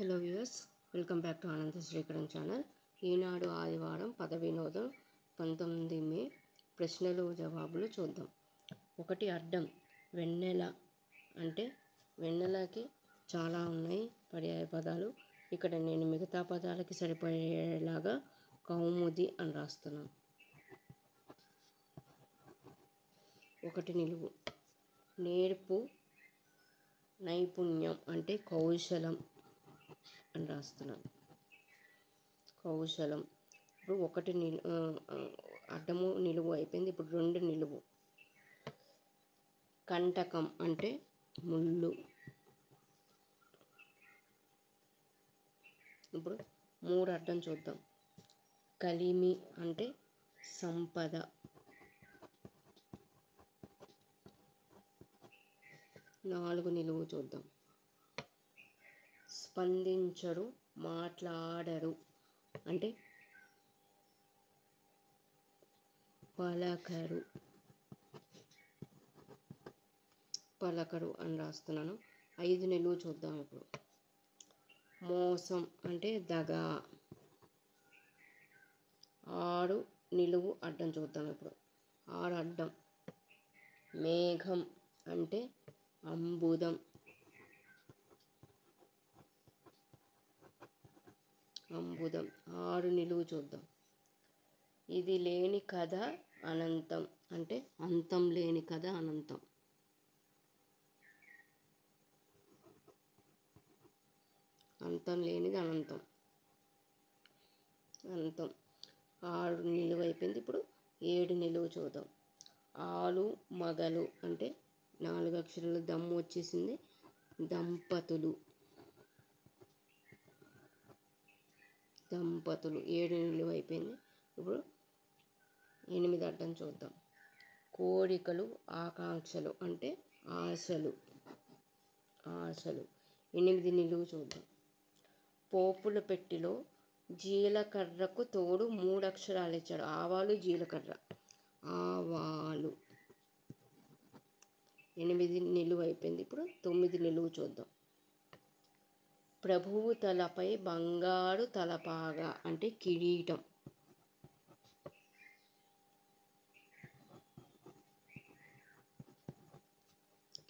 Hello viewers, welcome back to ఆనంద Srikaran channel. ఈనాడు ఆదివారం పద వినోదం 19 మే ప్రశ్నలు జవాబులు చూద్దాం. ఒకటి అడ్డం. వెన్నెల అంటే వెన్నెలకి చాలా ఉన్నాయి పర్యాయ పదాలు. ఇక్కడ నేను మిగతా పదాలకి సరిపోయేలాగా కౌముది అని రాస్తున్నాను. ఒకటి నిలువు. నేర్పు నైపుణ్యం అంటే కౌశలం అని రాస్తున్నాను. కౌశలం. ఇప్పుడు ఒకటి అడ్డము నిలువు అయిపోయింది. ఇప్పుడు రెండు నిలువు. కంటకం అంటే ముళ్ళు. ఇప్పుడు మూడు అడ్డం చూద్దాం. కలిమి అంటే సంపద. నాలుగు నిలువు చూద్దాం. స్పందించరు, మాట్లాడరు అంటే పలకరు అని రాస్తున్నాను. ఐదు నిలువు చూద్దాం. ఇప్పుడు మోసం అంటే దగా. ఆరు నిలువు అడ్డం చూద్దాం. ఇప్పుడు ఆరు అడ్డం. మేఘం అంటే అంబుదం. అంబుదం. ఆరు నిలువు చూద్దాం. ఇది లేని కథ అనంతం అంటే అంతం లేని కథ అనంతం. అంతం లేనిది అనంతం. అంతం. ఆరు నిలువు అయిపోయింది. ఇప్పుడు ఏడు నిలువు చూద్దాం. ఆలు మగలు అంటే నాలుగు అక్షరాలు దమ్ము వచ్చేసింది. దంపతులు. దంపతులు. ఏడు నిలువు అయిపోయింది. ఇప్పుడు ఎనిమిది అడ్డం చూద్దాం. కోరికలు ఆకాంక్షలు అంటే ఆశలు. ఆశలు. ఎనిమిది నిలువు చూద్దాం. పోపుల పెట్టిలో జీలకర్రకు తోడు మూడు అక్షరాలు ఇచ్చాడు. ఆవాలు జీలకర్ర. ఆవాలు. ఎనిమిది నిలువు అయిపోయింది. ఇప్పుడు తొమ్మిది నిలువు చూద్దాం. ప్రభువు తలపై బంగారు తలపాగా అంటే కిరీటం.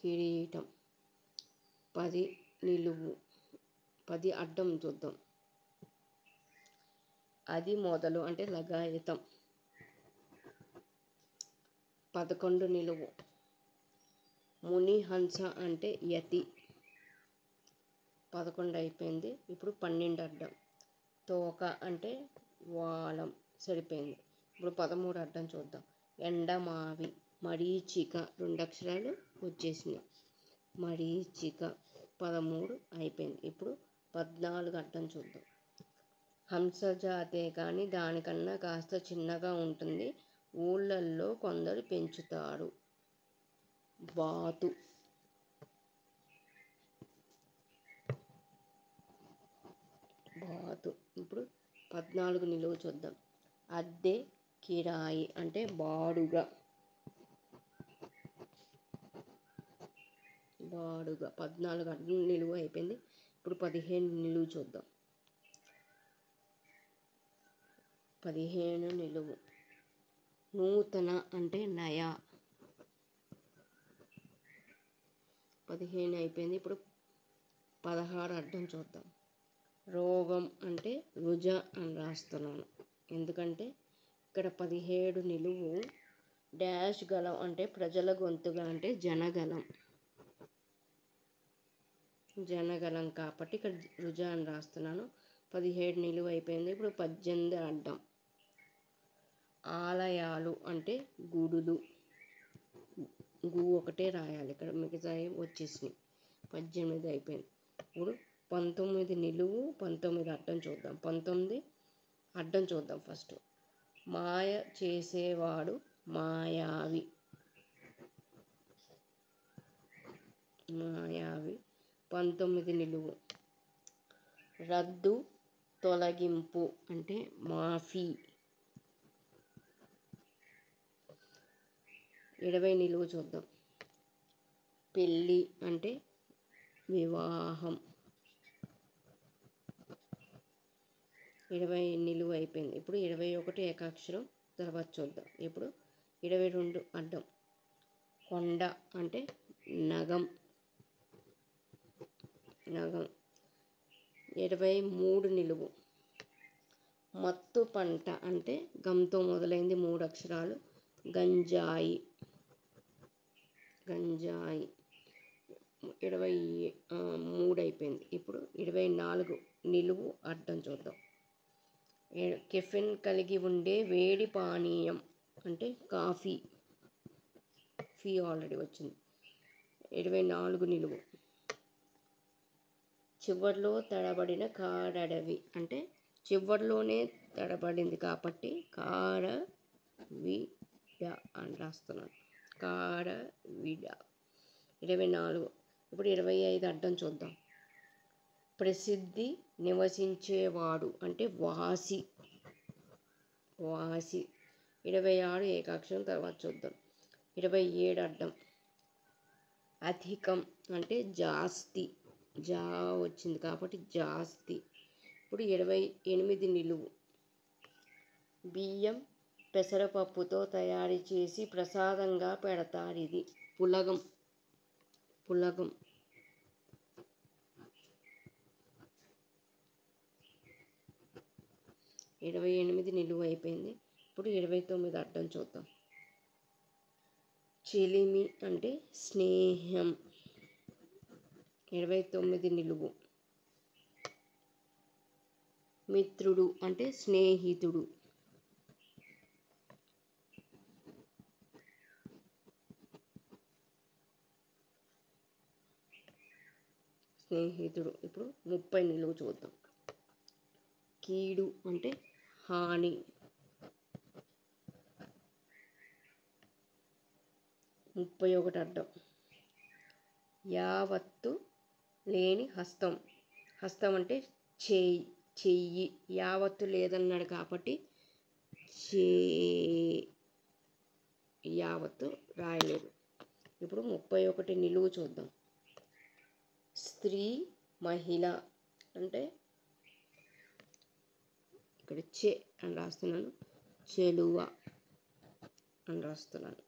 కిరీటం. పది నిలువు. పది అడ్డం చూద్దాం. అది మొదలు అంటే లగాయతం. 11 నిలువు. మునిహంస అంటే యతి. 11 అయిపోయింది. ఇప్పుడు 12 అడ్డం. తోక అంటే వాలం. సరిపోయింది. ఇప్పుడు 13 అడ్డం చూద్దాం. ఎండమావి. మరీచిక. రెండు అక్షరాలు వచ్చేసినాయి. మరీచిక. 13 అయిపోయింది. ఇప్పుడు 14 అడ్డం చూద్దాం. హంసజాతే కానీ దానికన్నా కాస్త చిన్నగా ఉంటుంది. ఊళ్ళల్లో కొందరు పెంచుతారు. బాతు. బాతు. ఇప్పుడు 14 నిలువు చూద్దాం. అద్దె కిరాయి అంటే బాడుగ. బాడుగ. 14 అడ్డం నిలువు అయిపోయింది. ఇప్పుడు 15 నిలువు చూద్దాం. 15 నిలువు. నూతన అంటే నయా. 15 అయిపోయింది. ఇప్పుడు 16 అడ్డం చూద్దాం. రోగం అంటే రుజ అని రాస్తున్నాను. ఎందుకంటే ఇక్కడ 17 నిలువు. డాష్ గలం అంటే ప్రజల గొంతుగా అంటే జనగలం. జనగలం కాబట్టి ఇక్కడ రుజ అని రాస్తున్నాను. 17 నిలువు అయిపోయింది. ఇప్పుడు 18 అడ్డం. ఆలయాలు అంటే గుడులు. గు ఒకటే రాయాలి. ఇక్కడ మిగతా వచ్చేసినాయి. 18 అయిపోయింది. ఇప్పుడు 19 నిలువు 19 అడ్డం చూద్దాం. 19 అడ్డం చూద్దాం. ఫస్ట్ మాయ చేసేవాడు మాయావి. మాయావి. 19 నిలువు. రద్దు తొలగింపు అంటే మాఫీ. 20 నిలువు చూద్దాం. పెళ్ళి అంటే వివాహం. 20 నిలువు అయిపోయింది. ఇప్పుడు 21 ఏకాక్షరం తర్వాత చూద్దాం. ఇప్పుడు 22 అడ్డం. కొండ అంటే నగం. 23 నిలువు. మత్తు పంట అంటే గంతో మొదలైంది 3 అక్షరాలు. గంజాయి. 23 అయిపోయింది. ఇప్పుడు 24 నిలువు అడ్డం చూద్దాం. కెఫిన్ కలిగి ఉండే వేడి పానీయం అంటే కాఫీ. ఆల్రెడీ వచ్చింది. 24 నిలువు. చివర్లో తడబడిన కారడవి అంటే చివర్లోనే తడబడింది కాబట్టి కారవిడ అని రాస్తున్నాను. కారవిడ. 24. ఇప్పుడు 25 అడ్డం చూద్దాం. ప్రసిద్ధి నివసించేవాడు అంటే వాసి. 26 ఏకాక్షరం తర్వాత చూద్దాం. 27 అడ్డం. అధికం అంటే జాస్తి. జా వచ్చింది కాబట్టి జాస్తి. ఇప్పుడు 28 నిలువు. బియ్యం పెసరపప్పుతో తయారు చేసి ప్రసాదంగా పెడతారు. ఇది పులగం. 28 నిలువు అయిపోయింది. ఇప్పుడు 29 అడ్డం చూద్దాం. చెలిమి అంటే స్నేహం. 29 నిలువు. మిత్రుడు అంటే స్నేహితుడు. ఇప్పుడు 30 నిలువు చూద్దాం. కీడు అంటే హాని. 31 అడ్డం. యావత్తు లేని హస్తం. హస్తం అంటే చెయ్యి. యావత్తు లేదన్నాడు కాబట్టి యావత్తు రాయలేదు. ఇప్పుడు 31 నిలువు చూద్దాం. స్త్రీ మహిళ అంటే ఇక్కడ అని రాస్తున్నాను. చెలువ అని రాస్తున్నాను.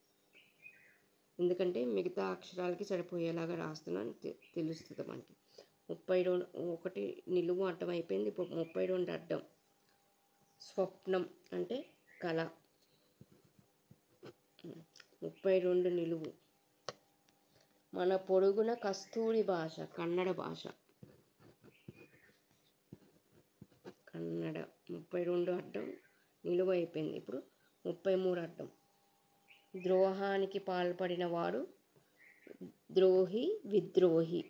ఎందుకంటే మిగతా అక్షరాలకి సరిపోయేలాగా రాస్తున్నాను, తెలుస్తుంది మనకి. 31 నిలువు అడ్డం అయిపోయింది. ఇప్పుడు 32 అడ్డం. స్వప్నం అంటే కళ. 32 నిలువు. మన పొరుగున కస్తూరి భాష కన్నడ భాష. 32 అడ్డం నిలువు అయిపోయింది. ఇప్పుడు 33 అడ్డం. ద్రోహానికి పాల్పడిన వాడు ద్రోహి, విద్రోహి.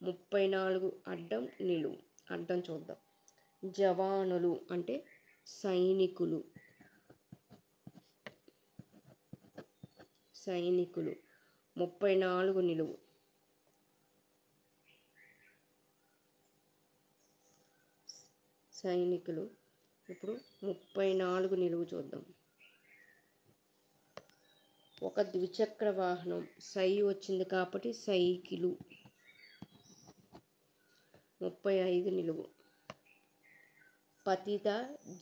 34 అడ్డం నిలువు. అడ్డం చూద్దాం. జవానులు అంటే సైనికులు. 34 నిలువు. సైనికులు. ఇప్పుడు 34 నిలువు చూద్దాం. ఒక ద్విచక్ర వాహనం. సై వచ్చింది కాబట్టి సైకిలు. 35 నిలువు. పతిత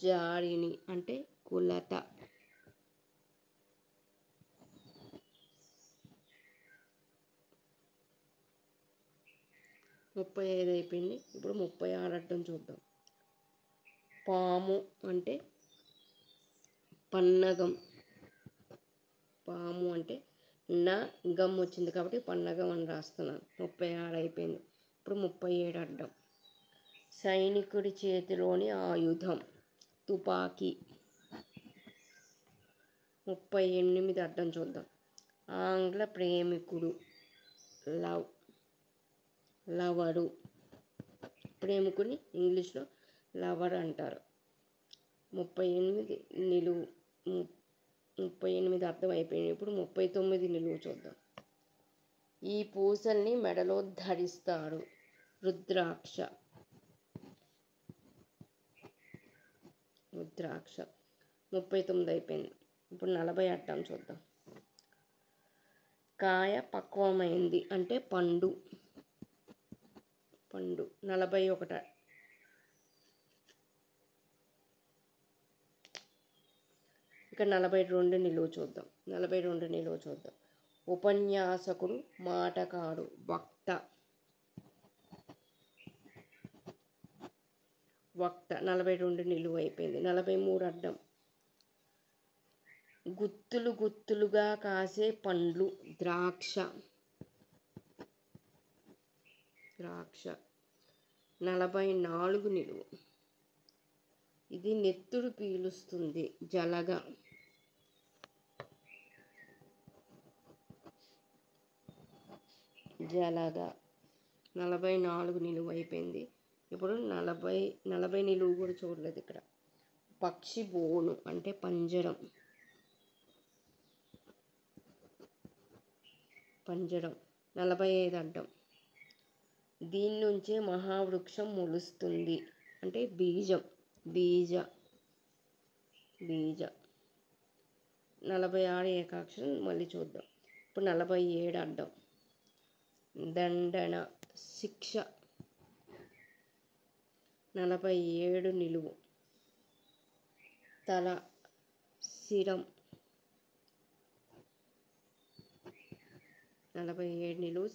జారిణి అంటే కులత. 35 అయిపోయింది. ఇప్పుడు 36 అడ్డం చూద్దాం. పాము అంటే పన్నగం. పాము అంటే గమ్ వచ్చింది కాబట్టి పన్నగం అని రాస్తున్నాను. 36 అయిపోయింది. ఇప్పుడు 37 అడ్డం. సైనికుడి చేతిలోని ఆయుధం తుపాకీ. 38 అడ్డం చూద్దాం. ఆంగ్ల ప్రేమికుడు లవరు. ప్రేమికుని ఇంగ్లీష్లో లవర్ అంటారు. 38 నిలువు. 38 అర్థం అయిపోయింది. ఇప్పుడు 39 నిలువు చూద్దాం. ఈ పూసల్ని మెడలో ధరిస్తారు. రుద్రాక్ష. 39 అయిపోయింది. ఇప్పుడు 40 అడ్డం చూద్దాం. కాయ పక్వమైంది అంటే పండు. 41 ఇక్కడ 42 నిలువు చూద్దాం. 42 నిలువు చూద్దాం. ఉపన్యాసకుడు, మాటకాడు, వక్త. వక్త 42 నిలువు అయిపోయింది. 43 అడ్డం. గుత్తులు గుత్తులుగా కాసే పండ్లు, ద్రాక్ష. ద్రాక్ష 44 నిలువు. ఇది నెత్తురు పీలుస్తుంది, జలగ. జలగ 44 నిలువు అయిపోయింది. ఇప్పుడు 40 నిలువు కూడా చూడలేదు ఇక్కడ. పక్షి బోను అంటే పంజరం. పంజరం 45 అడ్డం. దీని నుంచే మహావృక్షం మొలుస్తుంది అంటే బీజం. బీజ. 46 ఏకాక్షరం. మళ్ళీ చూద్దాం. ఇప్పుడు 47 అడ్డం. దండన, శిక్ష. 47 నిలువు. తల, శిరం. 47 నిలువు.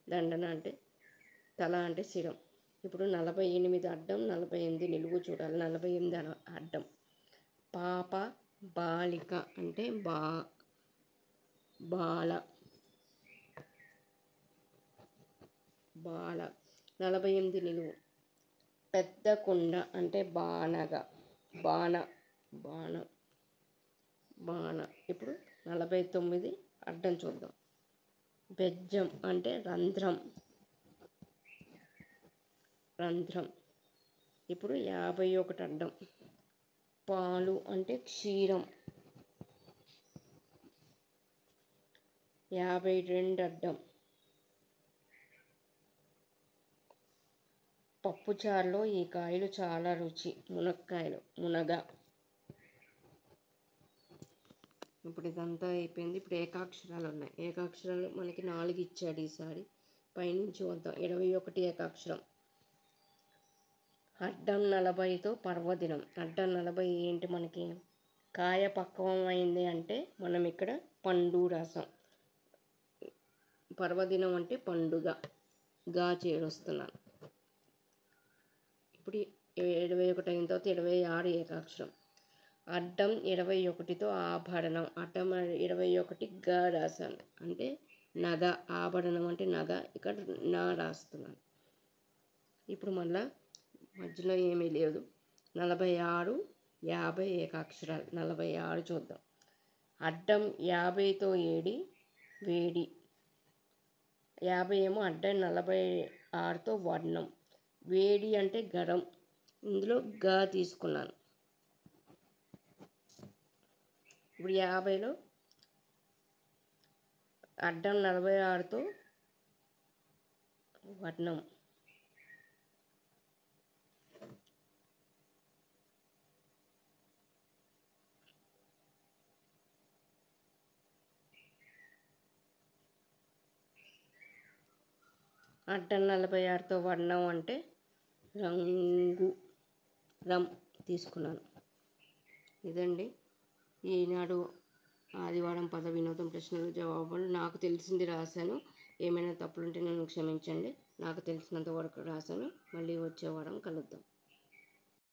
దండన అంటే తల అంటే శిరం. ఇప్పుడు 48 అడ్డం, 48 నిలువు చూడాలి. 48 అడ్డం. పాప, బాలిక అంటే బాల. బాల 48 నిలువు. పెద్ద కుండ అంటే బాణగ. బాణ. ఇప్పుడు 49 అడ్డం చూద్దాం. బెజ్జం అంటే రంధ్రం. ఇప్పుడు 51 అడ్డం. పాలు అంటే క్షీరం. 52 అడ్డం. పప్పుచారులో ఈ కాయలు చాలా రుచి, మునక్కాయలు, మునగ. ఇప్పుడు ఇదంతా అయిపోయింది. ఇప్పుడు ఏకాక్షరాలు ఉన్నాయి. ఏకాక్షరాలు మనకి 4 ఇచ్చాడు ఈసారి. పైనుంచి వద్దాం. 21 ఏకాక్షరం. అడ్డం 40తో పర్వదినం. అడ్డం 40 ఏంటి మనకి? కాయ పక్వం అయింది అంటే మనం ఇక్కడ పండు రాసాం. పర్వదినం అంటే పండుగ. గా చేరుస్తున్నాను. ఇప్పుడు 21 అయిన తర్వాత 26 ఏకాక్షరం. అడ్డం 21తో ఆభరణం. అడ్డం 21 గా రాశాను అంటే నగ. ఆభరణం అంటే నగ. ఇక్కడ నా రాస్తున్నాను. ఇప్పుడు మళ్ళా మధ్యలో ఏమీ లేదు. 46, 50 ఏకాక్షరాలు. 46 చూద్దాం. అడ్డం 50తో ఏడి, వేడి. 50 ఏమో అడ్డం 46తో వర్ణం. వేడి అంటే గరం. ఇందులో గా తీసుకున్నాను. ఇప్పుడు 50లో అడ్డం 46తో వర్ణం. అడ్డం 46తో వర్ణం అంటే రంగు. తీసుకున్నాను. ఇదండి ఈనాడు ఆదివారం పద వినోదం ప్రశ్నలు జవాబులు. నాకు తెలిసింది రాశాను. ఏమైనా తప్పులుంటే నన్ను క్షమించండి. నాకు తెలిసినంత వరకు రాశాను. మళ్ళీ వచ్చే వారం కలుద్దాం.